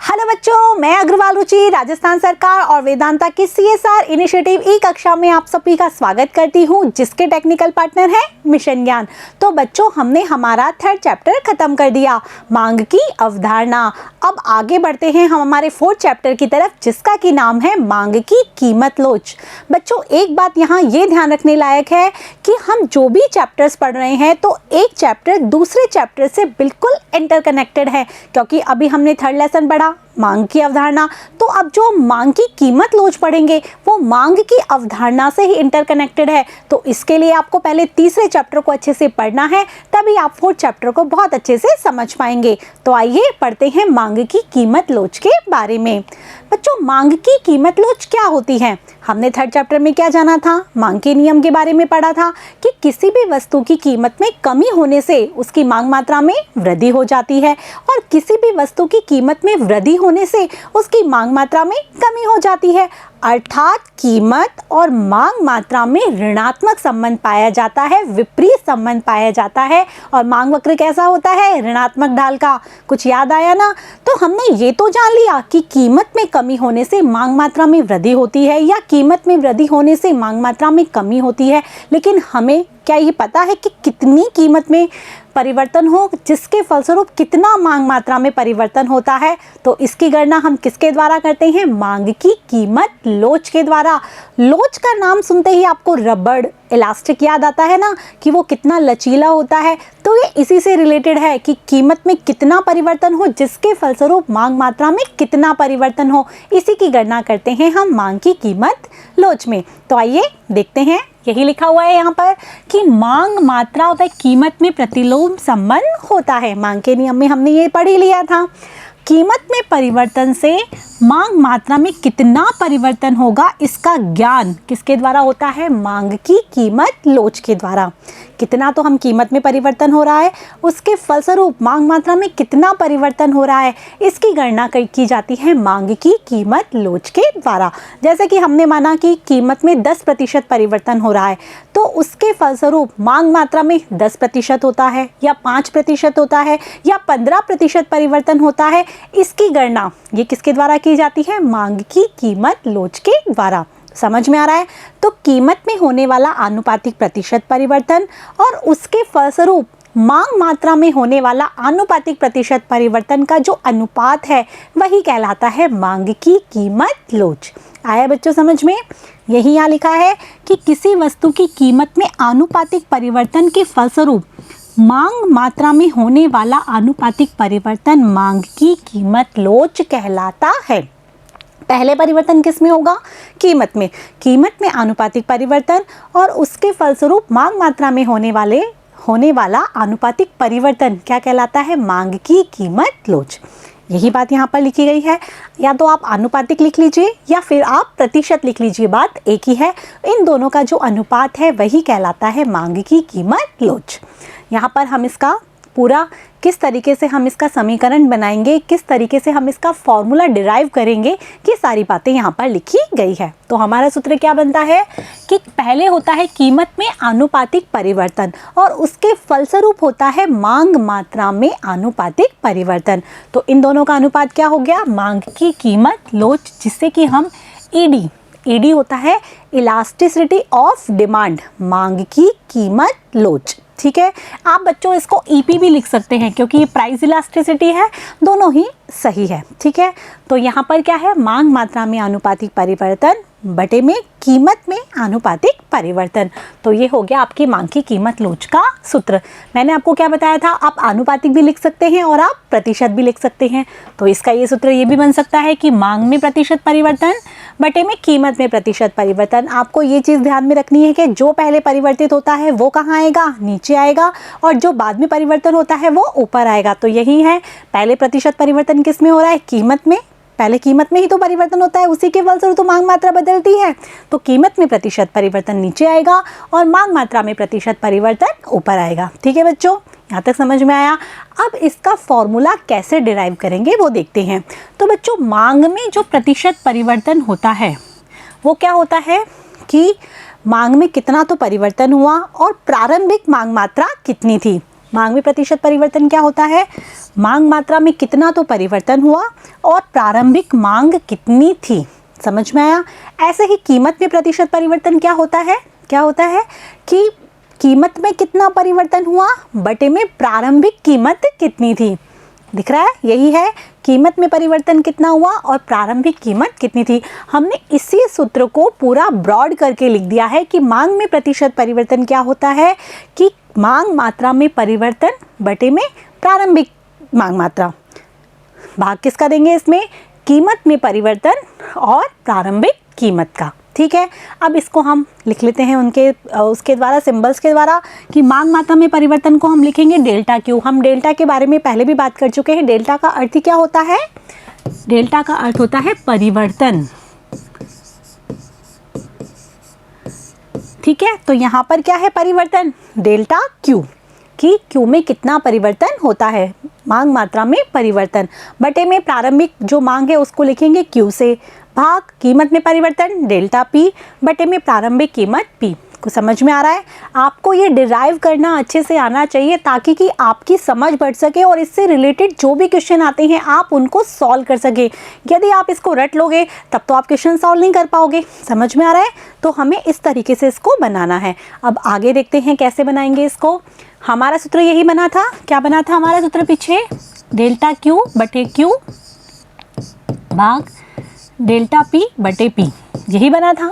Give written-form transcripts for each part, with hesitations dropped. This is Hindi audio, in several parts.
हेलो बच्चों, मैं अग्रवाल रुचि राजस्थान सरकार और वेदांता की CSR इनिशिएटिव ई कक्षा में आप सभी का स्वागत करती हूं, जिसके टेक्निकल पार्टनर है मिशन ज्ञान। तो बच्चों, हमने हमारा 3rd चैप्टर खत्म कर दिया, मांग की अवधारणा। अब आगे बढ़ते हैं हम हमारे 4th चैप्टर की तरफ, जिसका की नाम है मांग की कीमत लोच। बच्चों, एक बात यहाँ ये ध्यान रखने लायक है कि हम जो भी चैप्टर्स पढ़ रहे हैं तो एक चैप्टर दूसरे चैप्टर से बिल्कुल इंटरकनेक्टेड है, क्योंकि अभी हमने 3rd लेसन पढ़ा मांग की अवधारणा। तो अब जो मांग की कीमत लोच पढ़ेंगे वो मांग की अवधारणा से ही इंटरकनेक्टेड है। तो इसके लिए आपको पहले तीसरे चैप्टर को अच्छे से पढ़ना है, तभी आप 4th चैप्टर को बहुत अच्छे से समझ पाएंगे। तो आइए पढ़ते हैं मांग की कीमत लोच के बारे में। बच्चों, मांग की कीमत लोच क्या होती है? हमने 3rd चैप्टर में क्या जाना था? मांग के नियम के बारे में पढ़ा था कि किसी भी वस्तु की कीमत में कमी होने से उसकी मांग मात्रा में वृद्धि हो जाती है, और किसी भी वस्तु की कीमत में वृद्धि होने से उसकी मांग मात्रा में कमी हो जाती है। अर्थात कीमत और मांग मात्रा में ऋणात्मक संबंध पाया जाता है, विपरीत संबंध पाया जाता है। और मांग वक्र कैसा होता है? ऋणात्मक ढाल का। कुछ याद आया ना? तो हमने ये तो जान लिया कि कीमत में कमी होने से मांग मात्रा में वृद्धि होती है, या कीमत में वृद्धि होने से मांग मात्रा में कमी होती है, लेकिन हमें क्या ये पता है कि कितनी कीमत में परिवर्तन हो, जिसके फलस्वरूप कितना मांग मात्रा में परिवर्तन होता है? तो इसकी गणना हम किसके द्वारा करते हैं? मांग की कीमत लोच के द्वारा। लोच का नाम सुनते ही आपको रबड़, इलास्टिक याद आता है ना, कि वो कितना लचीला होता है। तो ये इसी से रिलेटेड है कि कीमत में कितना परिवर्तन हो, जिसके फलस्वरूप मांग मात्रा में कितना परिवर्तन हो। इसी की गणना करते हैं हम मांग की कीमत लोच में। तो आइए देखते हैं, यही लिखा हुआ है यहाँ पर कि मांग मात्रा व कीमत में प्रतिलोम संबंध होता है। मांग के नियम में हमने ये पढ़ ही लिया था। कीमत में परिवर्तन से मांग मात्रा में कितना परिवर्तन होगा, इसका ज्ञान किसके द्वारा होता है? मांग की कीमत लोच के द्वारा। कितना तो हम कीमत में परिवर्तन हो रहा है, उसके फलस्वरूप मांग मात्रा में कितना परिवर्तन हो रहा है, इसकी गणना की जाती है मांग की कीमत लोच के द्वारा। जैसे कि हमने माना कि कीमत में 10% परिवर्तन हो रहा है, तो उसके फलस्वरूप मांग मात्रा में 10% होता है, या 5% होता है, या 15% परिवर्तन होता है। इसकी गणना ये किसके द्वारा की जाती है? मांग की कीमत लोच के द्वारा। समझ में आ रहा है? तो कीमत में होने वाला आनुपातिक प्रतिशत परिवर्तन और उसके फलस्वरूप मांग मात्रा में होने वाला आनुपातिक प्रतिशत परिवर्तन का जो अनुपात है, वही कहलाता है मांग की कीमत लोच। आया बच्चों समझ में? यही यहाँ लिखा है कि किसी वस्तु की कीमत में आनुपातिक परिवर्तन के फलस्वरूप मांग मात्रा में होने वाला आनुपातिक परिवर्तन मांग की कीमत लोच कहलाता है। पहले परिवर्तन किस में होगा? कीमत में। कीमत में आनुपातिक परिवर्तन और उसके फलस्वरूप मांग मात्रा में होने वाला आनुपातिक परिवर्तन क्या कहलाता है? मांग की कीमत लोच। यही बात यहाँ पर लिखी गई है। या तो आप आनुपातिक लिख लीजिए या फिर आप प्रतिशत लिख लीजिए, बात एक ही है। इन दोनों का जो अनुपात है वही कहलाता है मांग की कीमत लोच। यहाँ पर हम इसका पूरा किस तरीके से हम इसका समीकरण बनाएंगे, किस तरीके से हम इसका फॉर्मूला डिराइव करेंगे, ये सारी बातें यहाँ पर लिखी गई है। तो हमारा सूत्र क्या बनता है कि पहले होता है कीमत में आनुपातिक परिवर्तन और उसके फलस्वरूप होता है मांग मात्रा में आनुपातिक परिवर्तन। तो इन दोनों का अनुपात क्या हो गया? मांग की कीमत लोच, जिससे कि हम ईडी होता है इलास्टिसिटी ऑफ डिमांड, मांग की कीमत लोच। ठीक है, आप बच्चों इसको ईपी भी लिख सकते हैं, क्योंकि ये प्राइस इलास्टिसिटी है, दोनों ही सही है। ठीक है, तो यहाँ पर क्या है? मांग मात्रा में आनुपातिक परिवर्तन बटे में कीमत में आनुपातिक परिवर्तन। तो ये हो गया आपकी मांग की कीमत लोच का सूत्र। मैंने आपको क्या बताया था? आप आनुपातिक भी लिख सकते हैं और आप प्रतिशत भी लिख सकते हैं। तो इसका ये सूत्र ये भी बन सकता है कि मांग में प्रतिशत परिवर्तन बटे में कीमत में प्रतिशत परिवर्तन। आपको ये चीज़ ध्यान में रखनी है कि जो पहले परिवर्तित होता है वो कहाँ आएगा? नीचे आएगा, और जो बाद में परिवर्तन होता है वो ऊपर आएगा। तो यही है, पहले प्रतिशत परिवर्तन किस में हो रहा है? कीमत में। पहले कीमत में ही तो परिवर्तन होता है, उसी के फलस्वरूप तो मांग मात्रा बदलती है। तो कीमत में प्रतिशत परिवर्तन नीचे आएगा और मांग मात्रा में प्रतिशत परिवर्तन ऊपर आएगा। ठीक है बच्चों, यहाँ तक समझ में आया? अब इसका फॉर्मूला कैसे डिराइव करेंगे वो देखते हैं। तो बच्चों, मांग में जो प्रतिशत परिवर्तन होता है वो क्या होता है कि मांग में कितना तो परिवर्तन हुआ और प्रारंभिक मांग मात्रा कितनी थी, मांग में प्रतिशत परिवर्तन क्या होता है? मांग मात्रा में कितना तो परिवर्तन हुआ और प्रारंभिक मांग कितनी थी। समझ में आया? ऐसे ही कीमत में प्रतिशत परिवर्तन क्या होता है? क्या होता है कि कीमत में कितना परिवर्तन हुआ बटे में प्रारंभिक कीमत कितनी थी। दिख रहा है? यही है, कीमत में परिवर्तन कितना हुआ और प्रारंभिक कीमत कितनी थी। हमने इसी सूत्र को पूरा ब्रॉड करके लिख दिया है कि मांग में प्रतिशत परिवर्तन क्या होता है कि मांग मात्रा में परिवर्तन बटे में प्रारंभिक मांग मात्रा। भाग किसका देंगे इसमें? कीमत में परिवर्तन और प्रारंभिक कीमत का। ठीक है, अब इसको हम लिख लेते हैं उसके द्वारा, सिंबल्स के द्वारा, कि मांग मात्रा में परिवर्तन को हम लिखेंगे डेल्टा क्यू। हम डेल्टा के बारे में पहले भी बात कर चुके हैं। डेल्टा का अर्थ क्या होता है? डेल्टा का अर्थ होता है परिवर्तन। ठीक है, तो यहाँ पर क्या है परिवर्तन? डेल्टा क्यू, कि क्यू में कितना परिवर्तन होता है, मांग मात्रा में परिवर्तन बटे में प्रारंभिक जो मांग है उसको लिखेंगे क्यू से, भाग कीमत में परिवर्तन डेल्टा पी बटे में प्रारंभिक कीमत पी। को समझ में आ रहा है? आपको ये डिराइव करना अच्छे से आना चाहिए ताकि कि आपकी समझ बढ़ सके और इससे रिलेटेड जो भी क्वेश्चन आते हैं आप उनको सॉल्व कर सके। यदि आप इसको रट लोगे तब तो आप क्वेश्चन सॉल्व नहीं कर पाओगे। समझ में आ रहा है? तो हमें इस तरीके से इसको बनाना है। अब आगे देखते हैं कैसे बनाएंगे इसको। हमारा सूत्र यही बना था। क्या बना था हमारा सूत्र पीछे? डेल्टा क्यू बटे क्यू भाग डेल्टा पी बटे पी। यही बना था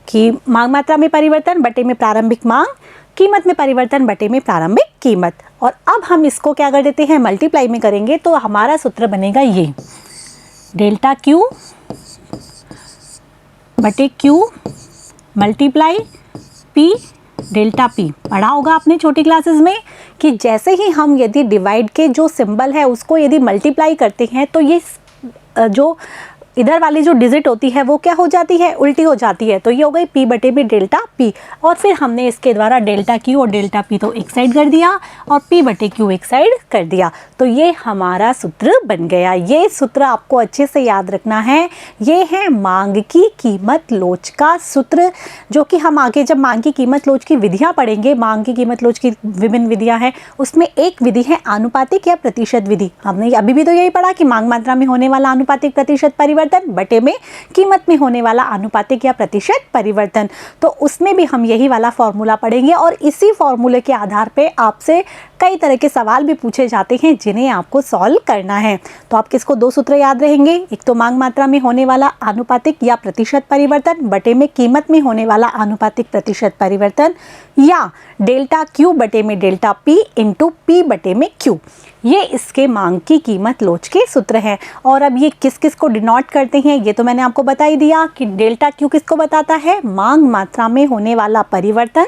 कि मांग मात्रा में परिवर्तन बटे में प्रारंभिक मांग, कीमत में परिवर्तन बटे में प्रारंभिक कीमत। और अब हम इसको क्या कर देते हैं? मल्टीप्लाई में करेंगे तो हमारा सूत्र बनेगा ये, डेल्टा क्यू बटे Q multiply P delta P. पढ़ा होगा आपने छोटी क्लासेस में कि जैसे ही हम यदि डिवाइड के जो सिंबल है उसको यदि मल्टीप्लाई करते हैं तो ये जो इधर वाली जो डिजिट होती है वो क्या हो जाती है? उल्टी हो जाती है। तो ये हो गई पी बटे में डेल्टा पी, और फिर हमने इसके द्वारा डेल्टा क्यू और डेल्टा पी तो एक साइड कर दिया और पी बटे क्यू एक साइड कर दिया। तो ये हमारा सूत्र बन गया। ये सूत्र आपको अच्छे से याद रखना है। ये है मांग की कीमत लोच का सूत्र, जो कि हम आगे जब मांग की कीमत लोच की विधियाँ पढ़ेंगे, मांग की कीमत लोच की विभिन्न विधियाँ हैं, उसमें एक विधि है आनुपातिक या प्रतिशत विधि। हमने अभी भी तो यही पढ़ा कि मांग मात्रा में होने वाला आनुपातिक प्रतिशत परिवर्तन बटे में कीमत में होने वाला आनुपातिक या प्रतिशत परिवर्तन। तो उसमें भी हम यही वाला फॉर्मूला पढ़ेंगे और इसी फॉर्मूले के आधार पे आपसे कई तरह के सवाल भी पूछे जाते हैं जिन्हें आपको सॉल्व करना है। तो आप किसको दो सूत्र याद रहेंगे? एक तो मांग मात्रा में होने वाला आनुपातिक या प्रतिशत परिवर्तन बटे में कीमत में होने वाला आनुपातिक प्रतिशत परिवर्तन, या डेल्टा क्यू बटे में डेल्टा पी इंटू पी बटे में क्यू। ये इसके मांग की कीमत लोच के सूत्र हैं। और अब ये किस किस को डिनोट करते हैं ये तो मैंने आपको बता ही दिया कि डेल्टा क्यू किसको बताता है? मांग मात्रा में होने वाला परिवर्तन,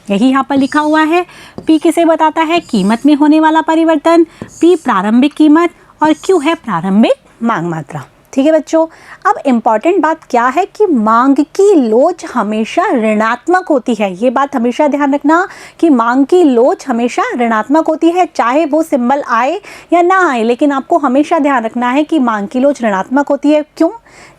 यही यहाँ पर लिखा हुआ है। पी किसे बताता है? कीमत में होने वाला परिवर्तन। पी प्रारंभिक कीमत और क्यू है प्रारंभिक मांग मात्रा। ठीक है बच्चों, अब इम्पॉर्टेंट बात क्या है कि मांग की लोच हमेशा ऋणात्मक होती है। ये बात हमेशा ध्यान रखना कि मांग की लोच हमेशा ऋणात्मक होती है, चाहे वो सिंबल आए या ना आए, लेकिन आपको हमेशा ध्यान रखना है कि मांग की लोच ऋणात्मक होती है। क्यों?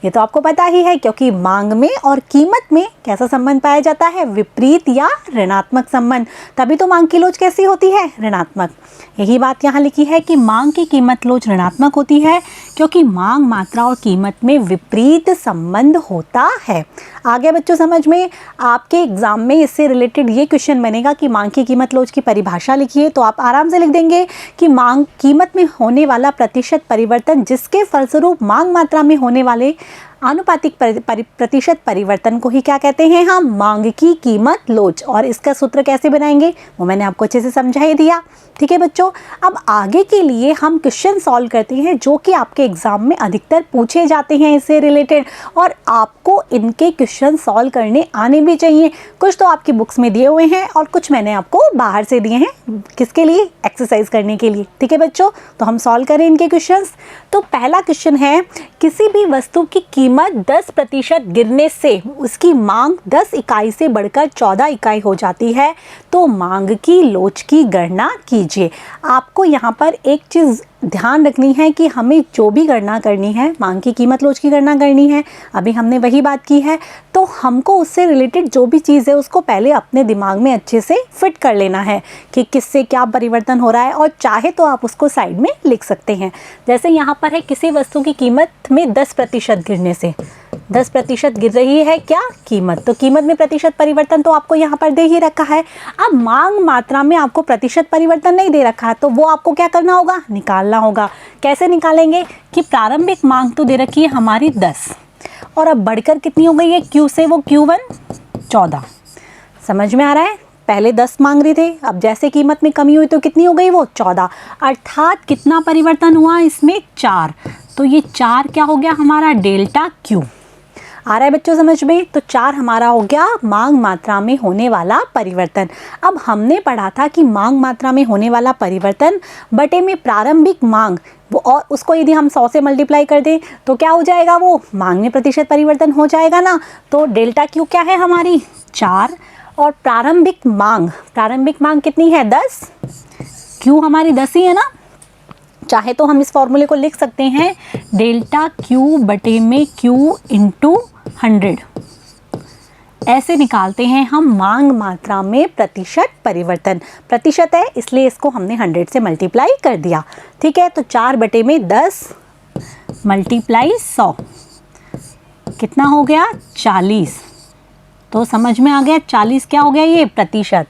ये तो आपको पता ही है, क्योंकि मांग में और कीमत में कैसा संबंध पाया जाता है? विपरीत या ऋणात्मक संबंध। तभी तो मांग की लोच कैसी होती है? ऋणात्मक। यही बात यहाँ लिखी है कि मांग की कीमत लोच ऋणात्मक होती है क्योंकि मांग मात्रा और कीमत में विपरीत संबंध होता है। आगे बच्चों समझ में? आपके एग्जाम में इससे रिलेटेड ये क्वेश्चन बनेगा कि मांग की कीमत लोच की परिभाषा लिखिए, तो आप आराम से लिख देंगे कि मांग कीमत में होने वाला प्रतिशत परिवर्तन जिसके फलस्वरूप मांग मात्रा में होने वाले आनुपातिक प्रतिशत परिवर्तन को ही क्या कहते हैं? हम मांग की कीमत लोच। और इसका सूत्र कैसे बनाएंगे वो मैंने आपको अच्छे से समझा ही दिया। ठीक है बच्चों, अब आगे के लिए हम क्वेश्चन सॉल्व करते हैं जो कि आपके एग्जाम में अधिकतर पूछे जाते हैं इससे रिलेटेड, और आपको इनके क्वेश्चन सॉल्व करने आने भी चाहिए। कुछ तो आपकी बुक्स में दिए हुए हैं और कुछ मैंने आपको बाहर से दिए हैं, किसके लिए? एक्सरसाइज करने के लिए। ठीक है बच्चों, तो हम सॉल्व करें इनके क्वेश्चंस। तो पहला क्वेश्चन है, किसी भी वस्तु की कीमत 10% गिरने से उसकी मांग 10 इकाई से बढ़कर 14 इकाई हो जाती है, तो मांग की लोच की गणना कीजिए। आपको यहाँ पर एक चीज़ ध्यान रखनी है कि हमें जो भी गणना करनी है, मांग की कीमत लोच की गणना करनी है, अभी हमने वही बात की है, तो हमको उससे रिलेटेड जो भी चीज़ है उसको पहले अपने दिमाग में अच्छे से फिट कर लेना है कि किससे क्या परिवर्तन हो रहा है, और चाहे तो आप उसको साइड में लिख सकते हैं। जैसे यहाँ पर है किसी वस्तु की कीमत में 10% गिरने से, 10% गिर रही है क्या कीमत, तो कीमत में प्रतिशत परिवर्तन तो आपको यहाँ पर दे ही रखा है। अब मांग मात्रा में आपको प्रतिशत परिवर्तन नहीं दे रखा है, तो वो आपको क्या करना होगा, निकालना होगा। कैसे निकालेंगे कि प्रारंभिक मांग तो दे रखी है हमारी 10, और अब बढ़कर कितनी हो गई है Q से, वो Q1 14। समझ में आ रहा है, पहले 10 मांग रहे थे, अब जैसे कीमत में कमी हुई तो कितनी हो गई, वो 14, अर्थात कितना परिवर्तन हुआ इसमें, 4। तो ये 4 क्या हो गया हमारा, डेल्टा Q। आ रहा है बच्चों समझ में, तो 4 हमारा हो गया मांग मात्रा में होने वाला परिवर्तन। अब हमने पढ़ा था कि मांग मात्रा में होने वाला परिवर्तन बटे में प्रारंभिक मांग, वो, और उसको यदि हम 100 से मल्टीप्लाई कर दें तो क्या हो जाएगा, वो मांग में प्रतिशत परिवर्तन हो जाएगा ना। तो डेल्टा Q क्या है हमारी, 4, और प्रारंभिक मांग कितनी है, 10, Q हमारी 10 ही है ना। चाहे तो हम इस फॉर्मूले को लिख सकते हैं डेल्टा Q बटे में Q इंटू 100, ऐसे निकालते हैं हम मांग मात्रा में प्रतिशत परिवर्तन। प्रतिशत है इसलिए इसको हमने 100 से मल्टीप्लाई कर दिया, ठीक है। तो 4 बटे में 10 मल्टीप्लाई 100 कितना हो गया, 40। तो समझ में आ गया 40 क्या हो गया, ये प्रतिशत।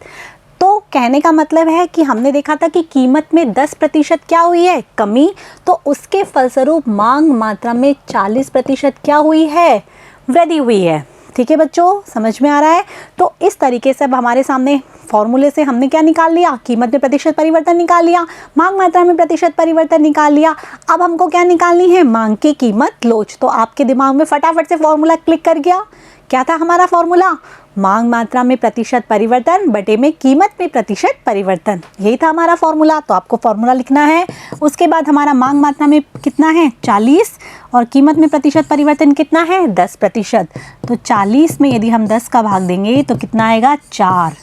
तो कहने का मतलब है कि हमने देखा था कि कीमत में 10% क्या हुई है, कमी, तो उसके फलस्वरूप मांग मात्रा में 40% क्या हुई है, वृद्धि हुई है। ठीक है बच्चों, समझ में आ रहा है। तो इस तरीके से अब हमारे सामने फॉर्मूले से हमने क्या निकाल लिया, कीमत में प्रतिशत परिवर्तन निकाल लिया, मांग मात्रा में प्रतिशत परिवर्तन निकाल लिया। अब हमको क्या निकालनी है, मांग की कीमत लोच। तो आपके दिमाग में फटाफट से फॉर्मूला क्लिक कर गया, क्या था हमारा फॉर्मूला, मांग मात्रा में प्रतिशत परिवर्तन बटे में कीमत में प्रतिशत परिवर्तन, यही था हमारा फॉर्मूला। तो आपको फॉर्मूला लिखना है। उसके बाद हमारा मांग मात्रा में कितना है, 40, और कीमत में प्रतिशत परिवर्तन कितना है, 10%। तो 40 में यदि हम 10 का भाग देंगे तो कितना आएगा, 4।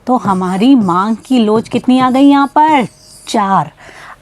तो हमारी मांग की लोच कितनी आ गई यहाँ पर, 4।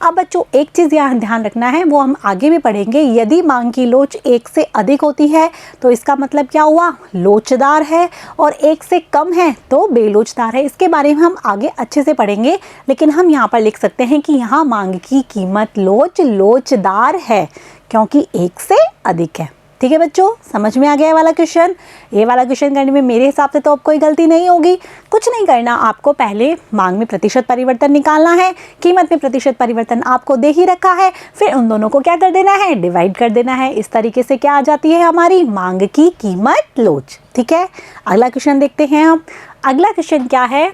अब बच्चों एक चीज़ यहाँ ध्यान रखना है, वो हम आगे भी पढ़ेंगे। यदि मांग की लोच 1 से अधिक होती है तो इसका मतलब क्या हुआ, लोचदार है, और 1 से कम है तो बेलोचदार है। इसके बारे में हम आगे अच्छे से पढ़ेंगे, लेकिन हम यहाँ पर लिख सकते हैं कि यहाँ मांग की कीमत लोच लोचदार है क्योंकि 1 से अधिक है। ठीक है बच्चों, समझ में आ गया वाला क्वेश्चन। ये वाला क्वेश्चन करने में मेरे हिसाब से तो अब कोई गलती नहीं होगी। कुछ नहीं करना, आपको पहले मांग में प्रतिशत परिवर्तन निकालना है, कीमत में प्रतिशत परिवर्तन आपको दे ही रखा है, फिर उन दोनों को क्या कर देना है, डिवाइड कर देना है। इस तरीके से क्या आ जाती है हमारी मांग की कीमत लोच। ठीक है, अगला क्वेश्चन देखते हैं हम। अगला क्वेश्चन क्या है,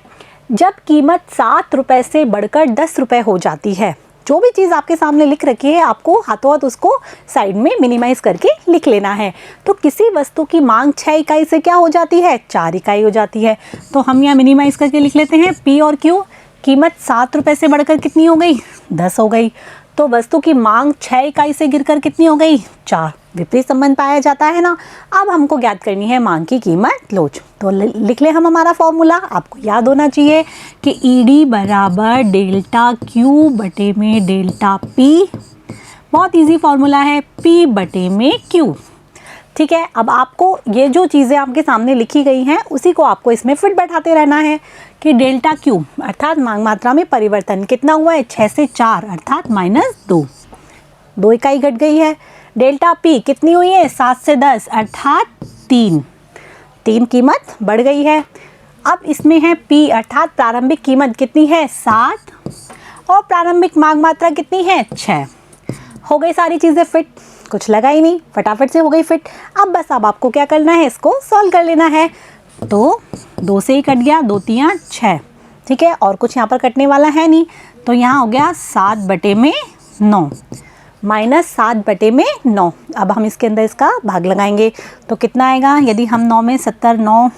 जब कीमत 7 रुपये से बढ़कर 10 रुपये हो जाती है। जो भी चीज़ आपके सामने लिख रखी है आपको हाथों हाथ उसको साइड में मिनिमाइज करके लिख लेना है। तो किसी वस्तु की मांग 6 इकाई से क्या हो जाती है, 4 इकाई हो जाती है। तो हम यहाँ मिनिमाइज करके लिख लेते हैं P और Q। कीमत 7 रुपये से बढ़कर कितनी हो गई, 10 हो गई। तो वस्तु की मांग 6 इकाई से गिरकर कितनी हो गई, 4। विपरीत संबंध पाया जाता है ना। अब हमको ज्ञात करनी है मांग की कीमत लोच। तो लिख ले हम हमारा फॉर्मूला। आपको याद होना चाहिए कि ED बराबर डेल्टा Q बटे में डेल्टा P। बहुत इजी फॉर्मूला है, P बटे में Q। ठीक है, अब आपको ये जो चीज़ें आपके सामने लिखी गई हैं उसी को आपको इसमें फिट बैठाते रहना है कि डेल्टा Q अर्थात मांग मात्रा में परिवर्तन कितना हुआ है, 6 से 4 अर्थात -2, 2 इकाई घट गई है। डेल्टा P कितनी हुई है, 7 से 10 अर्थात 3 कीमत बढ़ गई है। अब इसमें है P अर्थात प्रारंभिक कीमत कितनी है, 7, और प्रारंभिक मांग मात्रा कितनी है, 6। हो गई सारी चीज़ें फिट, कुछ लगा ही नहीं, फटाफट से हो गई फिट। अब आपको क्या करना है, इसको सॉल्व कर लेना है। तो 2 से ही कट गया, 2 3 6। ठीक है, और कुछ यहाँ पर कटने वाला है नहीं, तो यहाँ हो गया 7 बटे में 9 -7 बटे में 9। अब हम इसके अंदर इसका भाग लगाएंगे तो कितना आएगा, यदि हम 9 में 70 9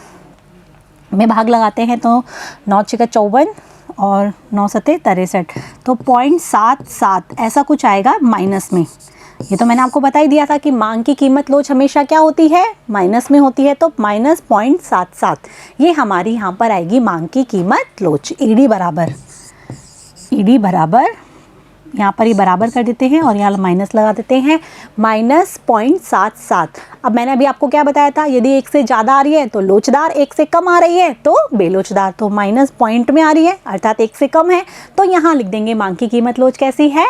में भाग लगाते हैं तो 9 × 54 और 9 × 63, तो 0.77 ऐसा कुछ आएगा माइनस में। ये तो मैंने आपको बता ही दिया था कि मांग की कीमत लोच हमेशा क्या होती है, माइनस में होती है। तो -0.77 ये हमारी यहाँ पर आएगी मांग की कीमत लोच। ED बराबर यहाँ पर ही बराबर कर देते हैं और यहाँ माइनस लगा देते हैं, -0.77। अब मैंने अभी आपको क्या बताया था, यदि 1 से ज़्यादा आ रही है तो लोचदार, 1 से कम आ रही है तो बेलोचदार। तो माइनस पॉइंट में आ रही है अर्थात 1 से कम है, तो यहाँ लिख देंगे मांग की कीमत लोच कैसी है,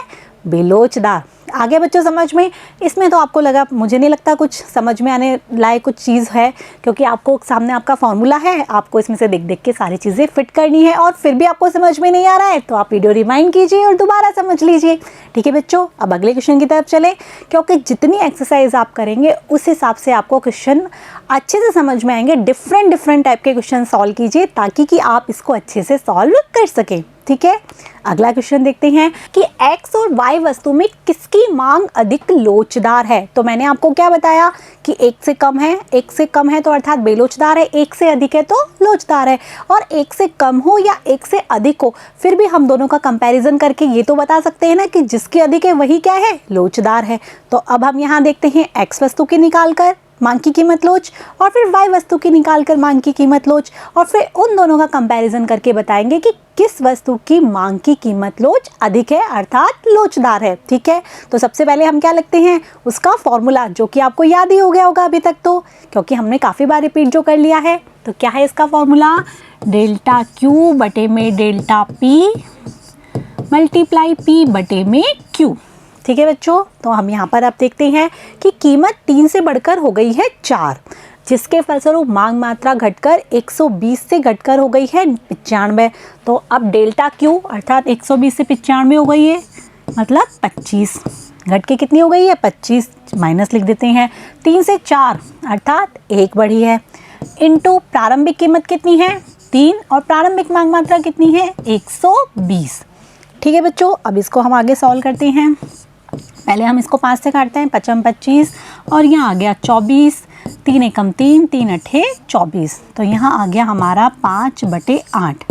बेलोचदार। आगे बच्चों समझ में, इसमें तो आपको लगा, मुझे नहीं लगता कुछ समझ में आने लायक कुछ चीज़ है, क्योंकि आपको सामने आपका फॉर्मूला है, आपको इसमें से देख देख के सारी चीज़ें फिट करनी है, और फिर भी आपको समझ में नहीं आ रहा है तो आप वीडियो रिवाइंड कीजिए और दोबारा समझ लीजिए। ठीक है बच्चों, अब अगले क्वेश्चन की तरफ चले, क्योंकि जितनी एक्सरसाइज आप करेंगे उस हिसाब से आपको क्वेश्चन अच्छे से समझ में आएंगे। डिफरेंट टाइप के क्वेश्चन सॉल्व कीजिए ताकि कि आप इसको अच्छे से सॉल्व कर सकें। ठीक है, अगला क्वेश्चन देखते हैं कि x और y वस्तु में किसकी मांग अधिक लोचदार है। तो मैंने आपको क्या बताया कि 1 से कम है, 1 से कम है तो अर्थात बेलोचदार है, 1 से अधिक है तो लोचदार है। और 1 से कम हो या 1 से अधिक हो, फिर भी हम दोनों का कंपैरिजन करके ये तो बता सकते हैं ना कि जिसकी अधिक है वही क्या है, लोचदार है। तो अब हम यहाँ देखते हैं x वस्तु की निकाल कर मांग की कीमत लोच, और फिर y वस्तु की निकाल कर मांग की कीमत लोच, और फिर उन दोनों का कंपैरिजन करके बताएंगे कि किस वस्तु की मांग की कीमत लोच अधिक है अर्थात लोचदार है। ठीक है, तो सबसे पहले हम क्या लिखते हैं, उसका फॉर्मूला, जो कि आपको याद ही हो गया होगा अभी तक तो, क्योंकि हमने काफ़ी बार रिपीट जो कर लिया है। तो क्या है इसका फॉर्मूला, डेल्टा Q बटे में डेल्टा P मल्टीप्लाई P बटे में Q। ठीक है बच्चों, तो हम यहाँ पर अब देखते हैं कि कीमत 3 से बढ़कर हो गई है 4, जिसके फलस्वरूप मांग मात्रा घटकर 120 से घटकर हो गई है 95। तो अब डेल्टा Q अर्थात 120 से 95 हो गई है, मतलब 25, घट के कितनी हो गई है, 25, माइनस लिख देते हैं, 3 से 4 अर्थात 1 बढ़ी है, इनटू प्रारंभिक कीमत कितनी है 3, और प्रारंभिक मांग मात्रा कितनी है 120। ठीक है बच्चों, अब इसको हम आगे सॉल्व करते हैं। पहले हम इसको 5 से काटते हैं, 5 25, और यहाँ आ गया 24, 3 एकम 3, 3 अठे 24। तो यहाँ आ गया हमारा 5 बटे 8,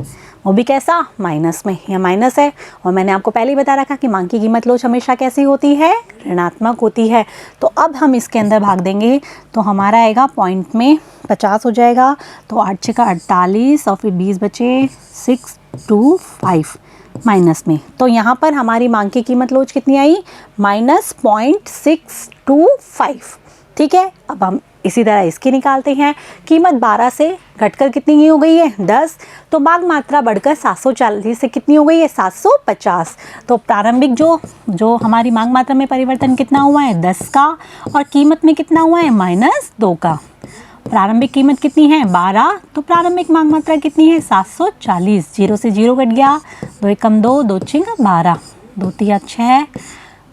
वो भी कैसा, माइनस में, यह माइनस है। और मैंने आपको पहले ही बता रखा कि मांग की कीमत लोच हमेशा कैसी होती है, ऋणात्मक होती है। तो अब हम इसके अंदर भाग देंगे तो हमारा आएगा पॉइंट में 50 हो जाएगा, तो 8 6 का 48, और फिर 20 बचे 625 माइनस में। तो यहाँ पर हमारी मांग की कीमत लोच कितनी आई, -0.625। ठीक है, अब हम इसी तरह इसकी निकालते हैं। कीमत 12 से घटकर कितनी हो गई है 10, तो मांग मात्रा बढ़कर 740 से कितनी हो गई है 750। तो प्रारंभिक जो हमारी मांग मात्रा में परिवर्तन कितना हुआ है 10 का, और कीमत में कितना हुआ है -2 का। प्रारंभिक कीमत कितनी है 12, तो प्रारंभिक मांग मात्रा कितनी है 740, 0 से 0 कट गया, 2 एकम 2, 2 6 12, 2 3 6,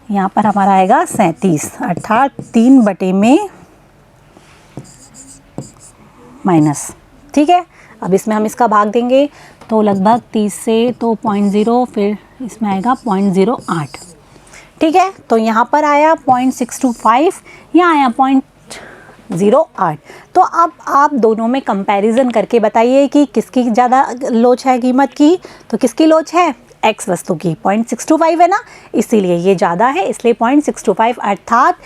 यहाँ पर हमारा आएगा 37, अर्थात 3 बटे में माइनस। ठीक है, अब इसमें हम इसका भाग देंगे तो लगभग 30 से तो 0.0, फिर इसमें आएगा 0.08। ठीक है, तो यहाँ पर आया 0.625, यहाँ आया 0.08। तो अब आप दोनों में कंपैरिजन करके बताइए कि किसकी ज़्यादा लोच है कीमत की। तो किसकी लोच है, x वस्तु की, 0.625 है ना, इसीलिए ये ज़्यादा है, इसलिए 0.625, अर्थात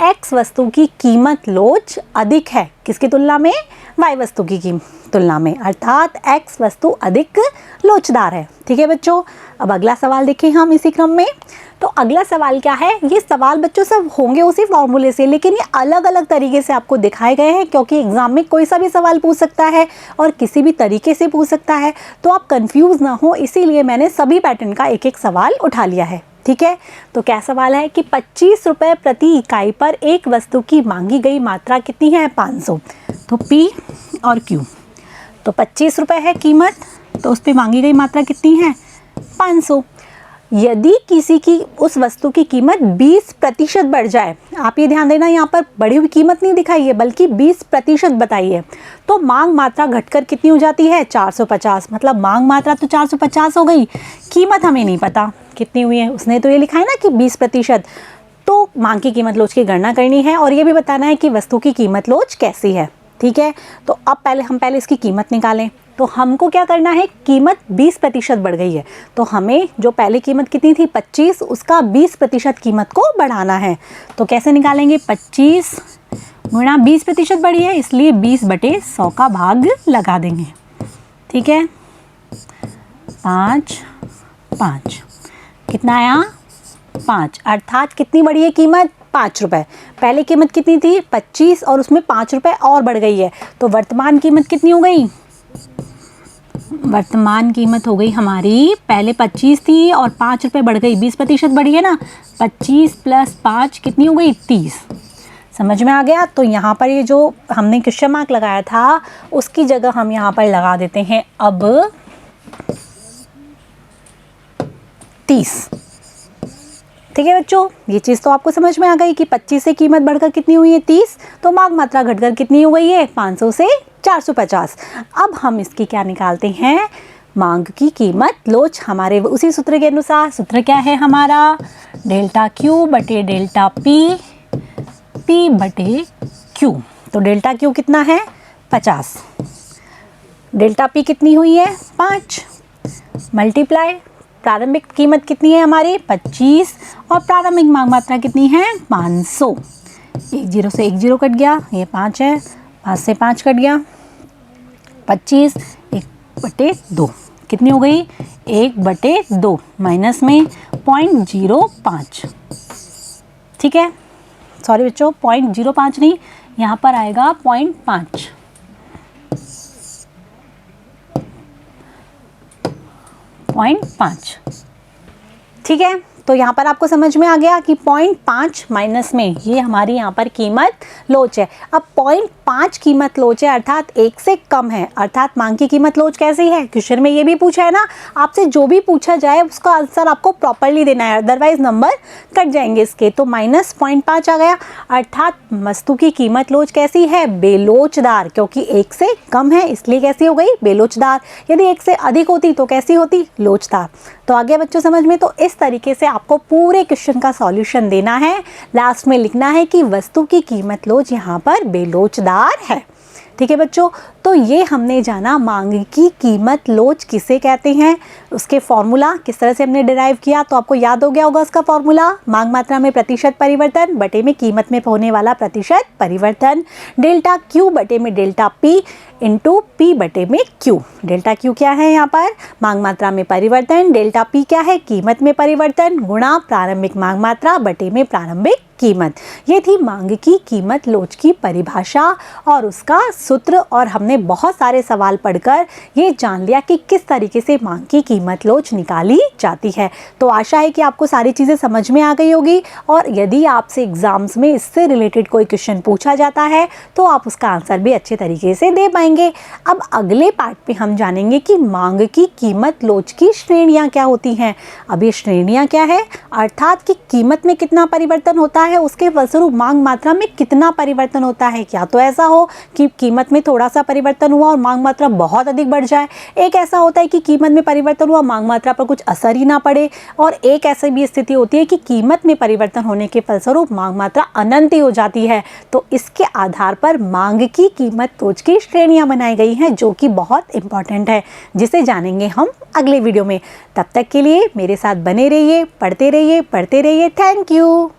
x वस्तु की कीमत लोच अधिक है किसकी तुलना में, y वस्तु की तुलना में, अर्थात x वस्तु अधिक लोचदार है। ठीक है बच्चों, अब अगला सवाल देखें हम इसी क्रम में। तो अगला सवाल क्या है, ये सवाल बच्चों सब होंगे उसी फॉर्मूले से, लेकिन ये अलग अलग तरीके से आपको दिखाए गए हैं, क्योंकि एग्जाम में कोई सा भी सवाल पूछ सकता है और किसी भी तरीके से पूछ सकता है, तो आप कंफ्यूज ना हो, इसीलिए मैंने सभी पैटर्न का एक एक सवाल उठा लिया है। ठीक है, तो क्या सवाल है कि 25 रुपये प्रति इकाई पर एक वस्तु की मांगी गई मात्रा कितनी है 500। तो P और Q, तो 25 रुपये है कीमत, तो उस पर मांगी गई मात्रा कितनी है 500। यदि किसी की उस वस्तु की कीमत 20% बढ़ जाए, आप ये ध्यान देना, यहाँ पर बढ़ी हुई कीमत नहीं दिखाई है बल्कि 20% बताई है, तो मांग मात्रा घटकर कितनी हो जाती है 450। मतलब मांग मात्रा तो 450 हो गई, कीमत हमें नहीं पता कितनी हुई है, उसने तो ये लिखा है ना कि 20%। तो मांग की कीमत लोच की गणना करनी है और ये भी बताना है कि वस्तु की कीमत लोच कैसी है। ठीक है, तो अब हम पहले इसकी कीमत निकालें। तो हमको क्या करना है, कीमत 20% बढ़ गई है, तो हमें जो पहले कीमत कितनी थी 25, उसका 20% कीमत को बढ़ाना है। तो कैसे निकालेंगे, 25 गुणा 20% बढ़ी है, इसलिए 20/100 का भाग लगा देंगे। ठीक है, 5 5 कितना आया 5, अर्थात कितनी बढ़ी है कीमत? 5 रुपये। पहले कीमत कितनी थी? 25 और उसमें 5 रुपये और बढ़ गई है, तो वर्तमान कीमत कितनी हो गई? वर्तमान कीमत हो गई हमारी, पहले 25 थी और 5 रुपये बढ़ गई, 20% बढ़ी है ना। 25 + 5 कितनी हो गई? 30। समझ में आ गया? तो यहाँ पर ये जो हमने क्वेश्चन मार्क लगाया था उसकी जगह हम यहाँ पर लगा देते हैं अब 30। ठीक है बच्चों, ये चीज़ तो आपको समझ में आ गई कि 25 से कीमत बढ़कर कितनी हुई है? 30। तो मांग मात्रा घटकर कितनी हो गई है? 500 से 450। अब हम इसकी क्या निकालते हैं? मांग की कीमत लोच, हमारे उसी सूत्र के अनुसार। सूत्र क्या है हमारा? डेल्टा Q बटे डेल्टा P बटे Q। तो डेल्टा Q कितना है? 50। डेल्टा P कितनी हुई है? 5 मल्टीप्लाई प्रारंभिक कीमत कितनी है हमारी? 25 और प्रारंभिक मांग मात्रा कितनी है? 500। 1 0 से 1 0 कट गया, ये 5 है, 5 से 5 कट गया, 25 1/2 कितनी हो गई? 1/2 माइनस में 0.05। ठीक है, सॉरी बच्चों, 0.05 नहीं, यहाँ पर आएगा 0.5। ठीक है, तो यहाँ पर आपको समझ में आ गया कि 0.5 माइनस में ये हमारी यहाँ पर कीमत लोच है। अब 0.5 कीमत लोच है अर्थात 1 से कम है, अर्थात मांग की कीमत लोच कैसी है? क्वेश्चन में ये भी पूछा है ना, आपसे जो भी पूछा जाए उसका आंसर आपको प्रॉपरली देना है, अदरवाइज नंबर कट जाएंगे इसके। तो -0.5 आ गया, अर्थात वस्तु की कीमत लोच कैसी है? बेलोचदार, क्योंकि 1 से कम है इसलिए कैसी हो गई? बेलोचदार। यदि 1 से अधिक होती तो कैसी होती? लोचदार। तो आगे बच्चों समझ में? तो इस तरीके से आपको पूरे क्वेश्चन का सॉल्यूशन देना है, लास्ट में लिखना है कि वस्तु की कीमत लोच यहाँ पर बेलोचदार है। ठीक है बच्चों, तो ये हमने जाना मांग की कीमत लोच किसे कहते हैं, उसके फॉर्मूला किस तरह से हमने डिराइव किया। तो आपको याद हो गया होगा उसका फॉर्मूला, मांग मात्रा में प्रतिशत परिवर्तन बटे में कीमत में होने वाला प्रतिशत परिवर्तन, डेल्टा Q बटे में डेल्टा P इंटू P बटे में Q। डेल्टा Q क्या है यहाँ पर? मांग मात्रा में परिवर्तन, डेल्टा P क्या है? कीमत में परिवर्तन, गुणा प्रारंभिक मांग मात्रा बटे में प्रारंभिक कीमत। ये थी मांग की कीमत लोच की परिभाषा और उसका सूत्र, और हमने बहुत सारे सवाल पढ़कर ये जान लिया कि किस तरीके से मांग की कीमत लोच निकाली जाती है। तो आशा है कि आपको सारी चीज़ें समझ में आ गई होगी, और यदि आपसे एग्जाम्स में इससे रिलेटेड कोई क्वेश्चन पूछा जाता है तो आप उसका आंसर भी अच्छे तरीके से दे पाएंगे। अब अगले पार्ट पे हम जानेंगे कि मांग की कीमत लोच की श्रेणियाँ क्या होती हैं। अब ये श्रेणियाँ क्या है? अर्थात कि कीमत में कितना परिवर्तन होता है, उसके फलस्वरूप मांग मात्रा में कितना परिवर्तन होता है। क्या तो ऐसा हो कि कीमत में थोड़ा सा परिवर्तन हुआ और मांग मात्रा बहुत अधिक बढ़ जाए, एक ऐसा होता है कि कीमत में परिवर्तन हुआ, मांग मात्रा पर कुछ असर ही ना पड़े, और एक ऐसी भी स्थिति होती है कि कीमत में परिवर्तन होने के फलस्वरूप मांग मात्रा अनंत हो जाती है। तो इसके आधार पर मांग की कीमत लोच की श्रेणियां बनाई गई हैं, जो कि बहुत इंपॉर्टेंट है, जिसे जानेंगे हम अगले वीडियो में। तब तक के लिए मेरे साथ बने रहिए, पढ़ते रहिए, पढ़ते रहिए। Thank you.